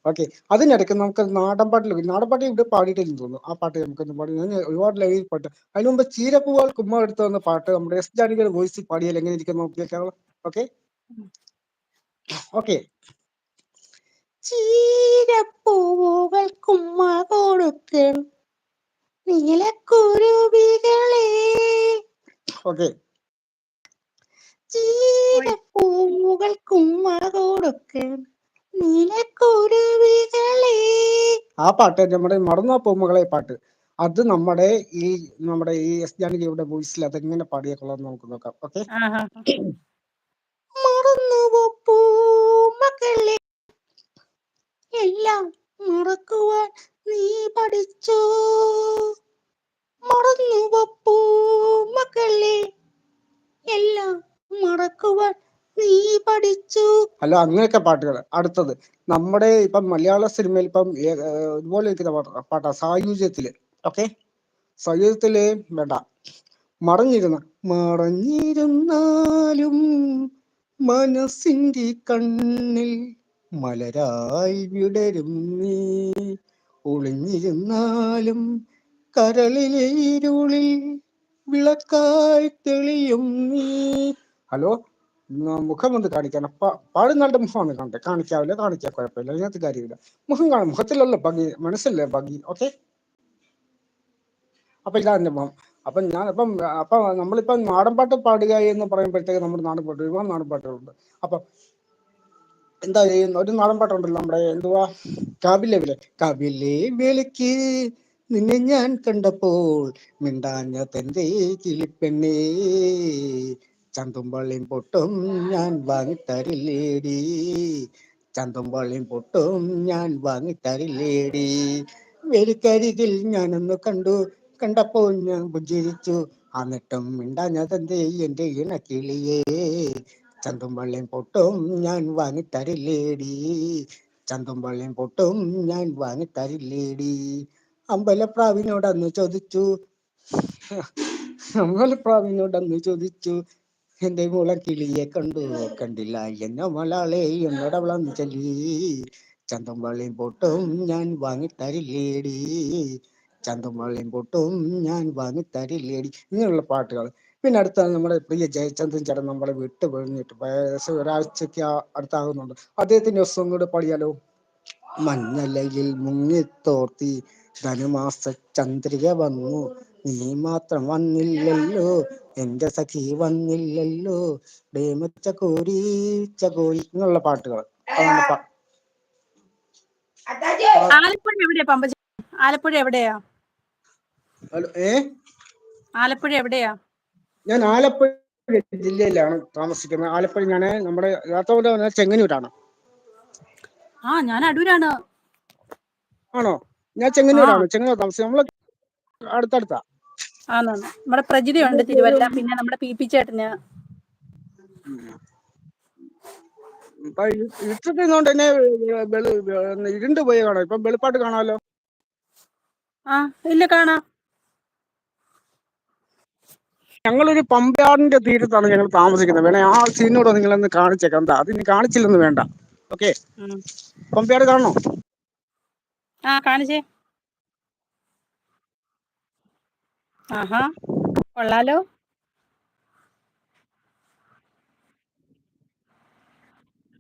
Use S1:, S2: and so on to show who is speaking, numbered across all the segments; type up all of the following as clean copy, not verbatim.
S1: Okay. അതിനിടയ്ക്ക് നമുക്ക് നാടൻ പാട്ട് ഇവിടെ പാടിയിട്ടില്ലെന്ന് തോന്നുന്നു. ആ പാട്ട് നമുക്കൊന്ന് പാടി. ഞാൻ ഒരുപാട് ലൈവ് പാട്ട്. അതിന് മുമ്പ് ചീരപ്പൂവാൽ കുമ്മ എടുത്തു വന്ന പാട്ട് നമ്മുടെ എസ് ജാനകിയുടെ വോയിസിൽ പാടിയാൽ എങ്ങനെ ഇരിക്കും നോക്കിയേക്കാം. Okay okay.
S2: ചീരപ്പൂവുകൾ കുമ്മ കൊടുക്കും നീലക്കുരുവികളെ.
S1: ഓക്കെ.
S2: ചീരപ്പൂവുകൾ കുമ്മ കൊടുക്കും നീലക്കുരുവികളെ.
S1: ആ പാട്ട് നമ്മുടെ മറന്നാ പൂമകളെ പാട്ട്. അത് നമ്മുടെ ഈ എസ് ജാനകിയുടെ വോയിസിൽ അതെങ്ങനെ പാടിയ കൊള്ളാന്ന് നമുക്ക് നോക്കാം. ഓക്കെ.
S2: മറന്നുവോ പൂമകളെ എല്ലാം മറക്കുവാൻ നീ പഠിച്ചോ. മറന്നുവോ പൂമകളെ എല്ലാം മറക്കുവാൻ നീ പഠിച്ചു.
S1: അല്ല, അങ്ങനെയൊക്കെ പാട്ടുകൾ. അടുത്തത് നമ്മുടെ ഇപ്പം മലയാള സിനിമയിൽ ഇപ്പം ഇതുപോലെ ഇരിക്കുന്ന പാട്ടാ സായുജ്യത്തില്. ഓക്കെ. സായുജ്യത്തില് വേണ്ട, മറഞ്ഞിരുന്നാലും മനസ്സിന്റെ കണ്ണിൽ മലരായി വിടരും നീ, ഒളിഞ്ഞിരുന്നാലും കരളിലെ ഇരുളിൽ വിളക്കായി തെളിയും നീ. ഹലോ, മുഖം ഒന്ന് കാണിക്കാൻ. പാടുന്നാളുടെ മുഖം ഒന്ന് കാണിക്കാവില്ല. കാണിക്കാൻ കുഴപ്പമില്ല, അതിനകത്ത് കാര്യമില്ല. മുഖം കാണും, മുഖത്തിലല്ല ഭംഗി, മനസ്സിലല്ലേ ഭംഗി. ഓക്കെ. അപ്പൊ ഇതാ എന്റെ മുഖം. അപ്പൊ നമ്മളിപ്പം നാടൻപാട്ട് പാടുക എന്ന് പറയുമ്പോഴത്തേക്ക് നമ്മുടെ നാടൻപാട്ട് ഒരുപാട് നാടൻപാട്ടുകളുണ്ട്. അപ്പൊ എന്താ ചെയ്യുന്ന ഒരു നാടൻപാട്ടുണ്ടല്ലോ നമ്മുടെ എന്തുവാ, കവിലെ വിലക്ക് നിന്നെ ഞാൻ കണ്ടപ്പോൾ മിണ്ടാഞ്ഞ തന്റെ കിളിപ്പെണ്ണേ, ചന്തുമ്പള്ളിയും പൊട്ടും ഞാൻ വാങ്ങിത്തരില്ലേടി, ചന്തുമ്പള്ളിയും പൊട്ടും ഞാൻ വാങ്ങിത്തരില്ലേടി, വേലിക്കരികിൽ ഞാനൊന്ന് കണ്ടപ്പോൾ ഞാൻ പുഞ്ചിരിച്ചു, എന്നിട്ടും മിണ്ടാഞ്ഞതെന്തേ എന്റെ ഇണക്കിളിയേ, ചന്തുമ്പള്ളിയും പൊട്ടും ഞാൻ വാങ്ങിത്തരില്ലേടി, ചന്തുമ്പള്ളിയും പൊട്ടും ഞാൻ വാങ്ങിത്തരില്ലേടി. അമ്പലപ്രാവിനോടന്ന് ചോദിച്ചു എന്റെ മുളക്കിളിയെ കണ്ടില്ല എന്നെ മലാളെ എന്നോടവളന്ന് ചൊല്ലി, ചന്തുമ്പള്ളിയും പൊട്ടും ഞാൻ വാങ്ങിത്തരില്ലേടി, ചന്തുമ്പള്ളിയും പൊട്ടും ഞാൻ വാങ്ങിത്തരില്ലേടി. ഇങ്ങനെയുള്ള പാട്ടുകൾ. പിന്നെ അടുത്താണ് നമ്മുടെ പ്രിയ ജയചന്ദ്രൻ ചേട്ടൻ നമ്മളെ വിട്ടു പൊഴിഞ്ഞിട്ട് ഒരാഴ്ചക്ക് അടുത്താകുന്നുണ്ട്. അദ്ദേഹത്തിന്റെ ദിവസം കൂടെ പാടിയാലോ. മഞ്ഞലയിൽ മുങ്ങിത്തോർത്തി ധനുമാസ ചന്ദ്രിക വന്നു, നീ മാത്രം വന്നില്ലല്ലോ എന്റെ സഖി വന്നില്ലല്ലോ, ചകോരി എന്നുള്ള പാട്ടുകൾ.
S3: ആലപ്പുഴ എവിടെയാ പമ്പജ? ആലപ്പുഴ എവിടെയാ? ആലപ്പുഴ എവിടെയാ?
S1: ഞാൻ ആലപ്പുഴ ജില്ലയിലാണ് താമസിക്കുന്നത്. ആലപ്പുഴ ഞാൻ നമ്മുടെ ചെങ്ങന്നൂരാണ്.
S3: ഞാൻ അടൂരാണ്.
S1: ആണോ? ഞാൻ ചെങ്ങന്നൂരാണ്. ചെങ്ങന്നൂർ താമസിക്കുന്നത്. നമ്മള് അടുത്തടുത്താ.
S3: നമ്മുടെ പ്രജിതയുണ്ട് തിരുവല്ല, പിന്നെ നമ്മുടെ പി ചേട്ടന്.
S1: ഇരുട്ടത്തിന്നോണ്ട് തന്നെ ഇരുണ്ട് പോയി കാണാം. ഇപ്പൊ വെളുപ്പാട്ട് കാണാമല്ലോ.
S3: ഇല്ല, കാണാം.
S1: ഞങ്ങളൊരു പമ്പയാറിന്റെ തീരത്താണ് ഞങ്ങൾ താമസിക്കുന്നത്. വേണേ ആ സീനോട് നിങ്ങളൊന്ന് കാണിച്ചേക്കാം. എന്താ അത് ഇനി കാണിച്ചില്ലെന്ന് വേണ്ട. ഓക്കെ. പമ്പയാട് കാണണോ?
S3: കാണിച്ചേ. കൊള്ളാലോ.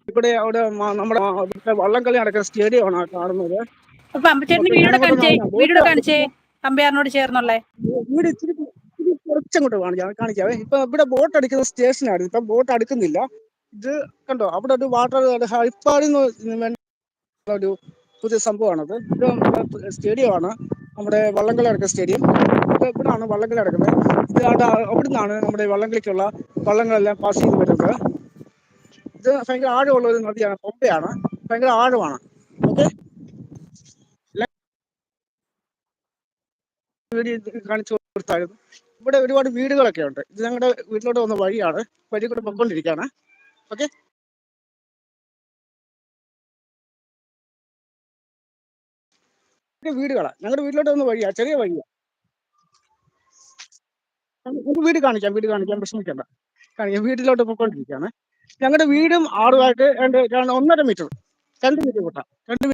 S1: ഇവിടെ അവിടെ നമ്മുടെ വള്ളംകളി നടക്കുന്ന സ്റ്റേഡിയമാണ് കാണുന്നത്.
S3: വീട് കാണിച്ചേ. പമ്പയാറിനോട് ചേർന്നുള്ളേ
S1: വീട് ഇച്ചിരി കുറച്ചങ്ങോട്ട് കാണിക്കാവേ. ഇപ്പൊ ഇവിടെ ബോട്ട് അടിക്കുന്ന സ്റ്റേഷനാണ്. ഇപ്പൊ ബോട്ട് അടുക്കുന്നില്ല. ഇത് കണ്ടോ, അവിടെ ഒരു വാട്ടർ ഹൈപ്പാടിന്ന് ഒരു പുതിയ സംഭവമാണത്. ഇത് സ്റ്റേഡിയമാണ്, നമ്മുടെ വള്ളംകളി നടക്കുന്ന സ്റ്റേഡിയം. ഇവിടാണ് വള്ളംകളി നടക്കുന്നത്. അവിടെ നിന്നാണ് നമ്മുടെ വള്ളംകളിക്കുള്ള വള്ളങ്ങളെല്ലാം പാസ് ചെയ്ത് വരുന്നത്. ഇത് ഭയങ്കര ആഴമുള്ള ഒരു നദിയാണ്, പമ്പയാണ്. ഭയങ്കര ആഴമാണ്. ഓക്കെ. കാണിച്ചു കൊടുത്തായിരുന്നു. ഇവിടെ ഒരുപാട് വീടുകളൊക്കെ ഉണ്ട്. ഇത് ഞങ്ങളുടെ വീട്ടിലോട്ട് വന്ന വഴിയാണ്. വഴി കൂടെ പൊയ്ക്കൊണ്ടിരിക്കുകയാണ്. ഓക്കെ. വീടുകളാണ് ഞങ്ങളുടെ വീട്ടിലോട്ട് വന്ന വഴിയാ, ചെറിയ വഴിയാ. വീട് കാണിക്കാം വിഷമിക്കണ്ട. വീട്ടിലോട്ട് പൊയ്ക്കൊണ്ടിരിക്കുകയാണ്. ഞങ്ങളുടെ വീടും ആറുമായിട്ട് 1.5 മീറ്റർ 2 മീറ്റർ കൂട്ടാം. 2